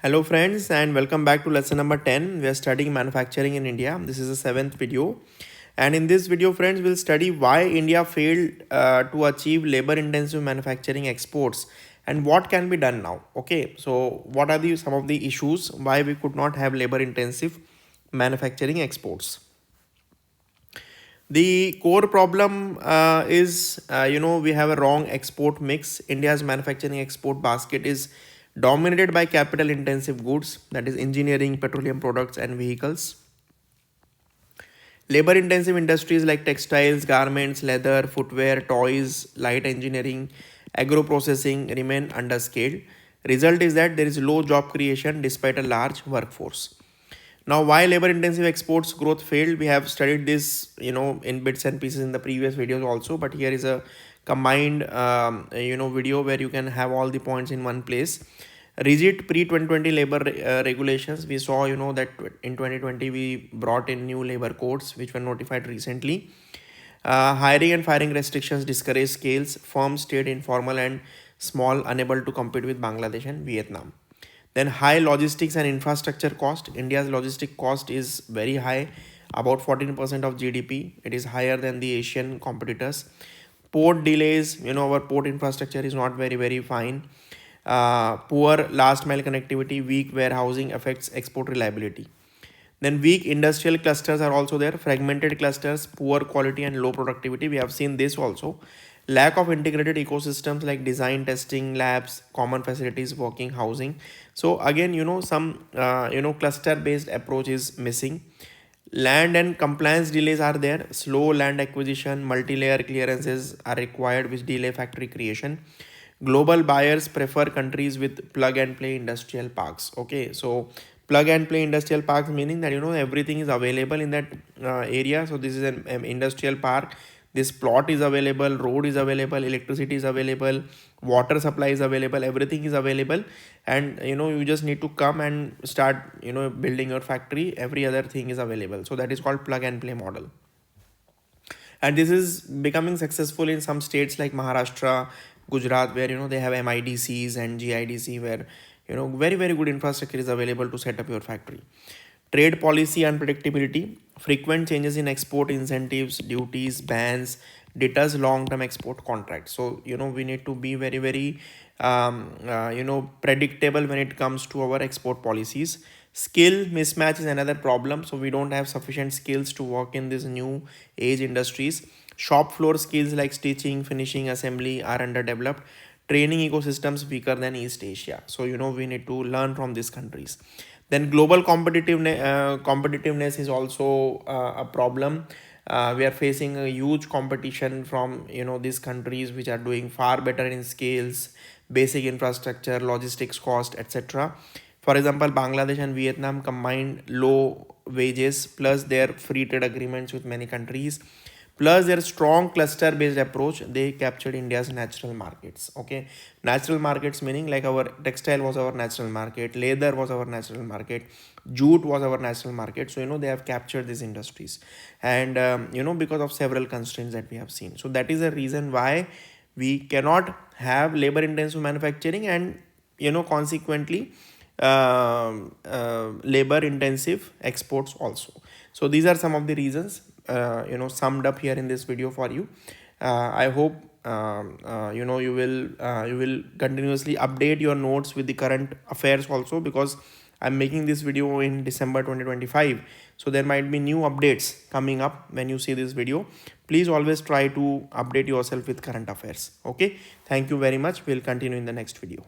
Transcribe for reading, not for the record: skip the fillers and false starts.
Hello friends and welcome back to lesson number 10. We are studying manufacturing in India. This is the seventh video. And in this video friends, we'll study why India failed to achieve labor intensive manufacturing exports and what can be done now. Okay, so what are some of the issues why we could not have labor intensive manufacturing exports. The core problem is, we have a wrong export mix. India's manufacturing export basket is dominated by capital intensive goods, that is engineering, petroleum products and vehicles. Labor intensive industries like textiles, garments, leather, footwear, toys, light engineering, agro processing remain underscaled. Result is that there is low job creation despite a large workforce. Now, why labor intensive exports growth failed? We have studied this, in bits and pieces in the previous videos also, but here is a combined, video where you can have all the points in one place. Rigid pre-2020 labor regulations. We saw, that in 2020 we brought in new labor codes which were notified recently. Hiring and firing restrictions discourage scales. Firms stayed informal and small, unable to compete with Bangladesh and Vietnam. Then high logistics and infrastructure cost. India's logistic cost is very high, about 14% of GDP. It is higher than the Asian competitors. Port delays, our port infrastructure is not very fine. Poor last mile connectivity, weak warehousing affects export reliability. Then weak industrial clusters are also there, fragmented clusters, poor quality and low productivity. We have seen this also. Lack of integrated ecosystems like design, testing, labs, common facilities, working, housing. So again, some cluster based approach is missing. Land and compliance delays are there. Slow land acquisition, multi-layer clearances are required which delay factory creation. Global buyers prefer countries with plug and play industrial parks. Okay, so plug and play industrial parks meaning that everything is available in that area. So this is an industrial park. This plot is available, road is available, electricity is available, water supply is available, everything is available, and you just need to come and start building your factory. Every other thing is available. So that is called plug and play model. And this is becoming successful in some states like Maharashtra, Gujarat, where they have MIDCs and GIDC, where very good infrastructure is available to set up your factory. Trade policy unpredictability, frequent changes in export incentives, duties, bans deters long-term export contracts. So we need to be very predictable when it comes to our export policies. Skill mismatch is another problem. So we don't have sufficient skills to work in these new age industries. Shop floor skills like stitching, finishing, assembly are underdeveloped. Training ecosystems weaker than East Asia. So we need to learn from these countries. Then global competitiveness is also a problem. We are facing a huge competition from these countries which are doing far better in scales, basic infrastructure, logistics cost, etc. For example, Bangladesh and Vietnam combined low wages plus their free trade agreements with many countries, plus their strong cluster based approach, they captured India's natural markets. Okay, natural markets meaning like our textile was our natural market, leather was our natural market, jute was our natural market. So they have captured these industries, and because of several constraints that we have seen. So that is the reason why we cannot have labor intensive manufacturing and consequently labor intensive exports also. So these are some of the reasons summed up here in this video for you. I hope you will continuously update your notes with the current affairs also, because I'm making this video in December 2025. So there might be new updates coming up when you see this video. Please always try to update yourself with current affairs. Okay, thank you very much. We'll continue in the next video.